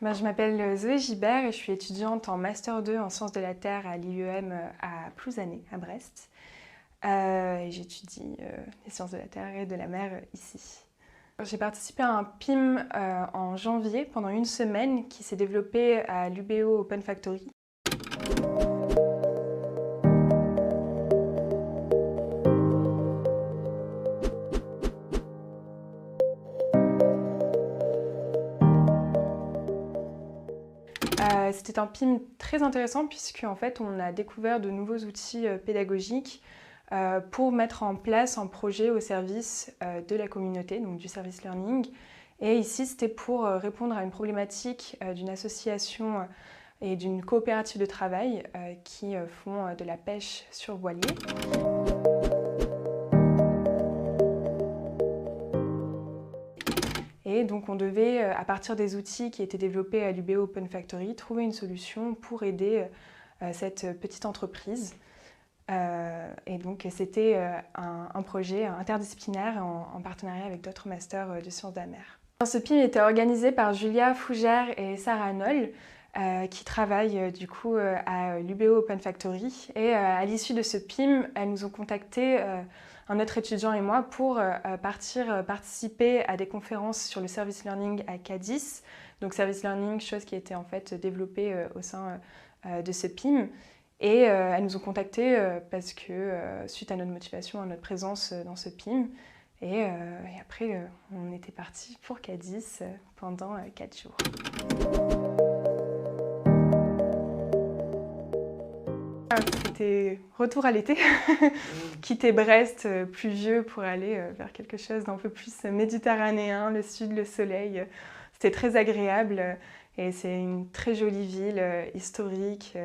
Je m'appelle Zoé Gibert et je suis étudiante en Master 2 en sciences de la Terre à l'IEM à Plouzané, à Brest. Et j'étudie les sciences de la Terre et de la mer ici. J'ai participé à un PIM en janvier pendant une semaine qui s'est développé à l'UBO Open Factory. C'était un PIM très intéressant puisque en fait, on a découvert de nouveaux outils pédagogiques pour mettre en place un projet au service de la communauté, donc du service learning. Et ici, c'était pour répondre à une problématique d'une association et d'une coopérative de travail qui font de la pêche sur voilier. Et donc on devait, à partir des outils qui étaient développés à l'UBO Open Factory, trouver une solution pour aider cette petite entreprise. Et donc c'était un projet interdisciplinaire en partenariat avec d'autres masters de sciences de la mer. Ce PIM était organisé par Julia Fougère et Sarah Noll, qui travaillent du coup à l'UBO Open Factory. Et à l'issue de ce PIM, elles nous ont contacté, un autre étudiant et moi, pour participer à des conférences sur le service learning à Cadiz. Donc service learning, chose qui était en fait développée au sein de ce PIM. Et elles nous ont contactés parce que, suite à notre motivation, à notre présence dans ce PIM, et après, on était parti pour Cadiz pendant 4 jours. C'était retour à l'été, quitter Brest pluvieux pour aller vers quelque chose d'un peu plus méditerranéen, le sud, le soleil. C'était très agréable et c'est une très jolie ville historique.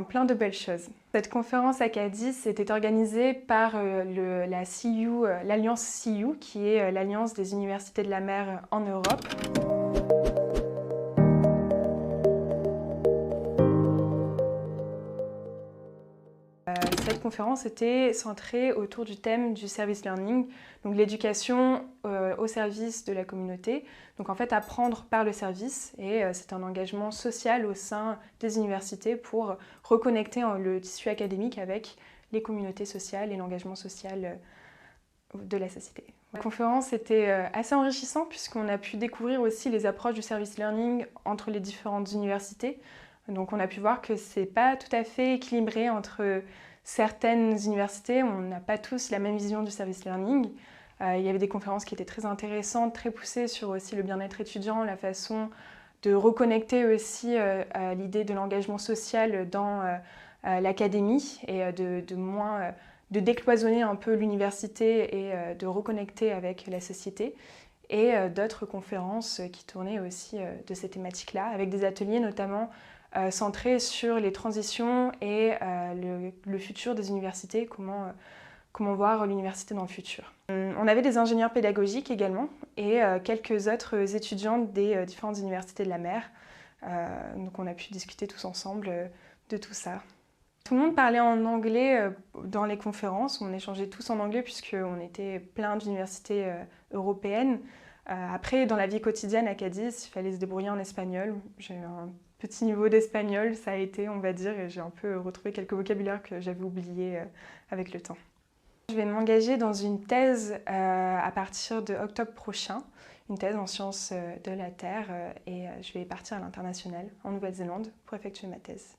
Plein de belles choses. Cette conférence à Cadiz était organisée par la CU, l'Alliance CU, qui est l'Alliance des universités de la mer en Europe. Cette conférence était centrée autour du thème du service learning, donc l'éducation au service de la communauté. Donc en fait, apprendre par le service, et c'est un engagement social au sein des universités pour reconnecter le tissu académique avec les communautés sociales et l'engagement social de la société. La conférence était assez enrichissante puisqu'on a pu découvrir aussi les approches du service learning entre les différentes universités. Donc on a pu voir que c'est pas tout à fait équilibré entre certaines universités, on n'a pas tous la même vision du service learning. Il y avait des conférences qui étaient très intéressantes, très poussées sur aussi le bien-être étudiant, la façon de reconnecter aussi l'idée de l'engagement social dans l'académie et de décloisonner un peu l'université et de reconnecter avec la société. Et d'autres conférences qui tournaient aussi de ces thématiques-là, avec des ateliers notamment centré sur les transitions et le futur des universités, comment voir l'université dans le futur. On avait des ingénieurs pédagogiques également et quelques autres étudiants des différentes universités de la mer. Donc on a pu discuter tous ensemble de tout ça. Tout le monde parlait en anglais dans les conférences, on échangeait tous en anglais puisqu'on était plein d'universités européennes. Après, dans la vie quotidienne à Cadiz, il fallait se débrouiller en espagnol. J'ai eu un petit niveau d'espagnol, ça a été, on va dire, et j'ai un peu retrouvé quelques vocabulaires que j'avais oubliés avec le temps. Je vais m'engager dans une thèse à partir de octobre prochain, une thèse en sciences de la Terre, et je vais partir à l'international, en Nouvelle-Zélande, pour effectuer ma thèse.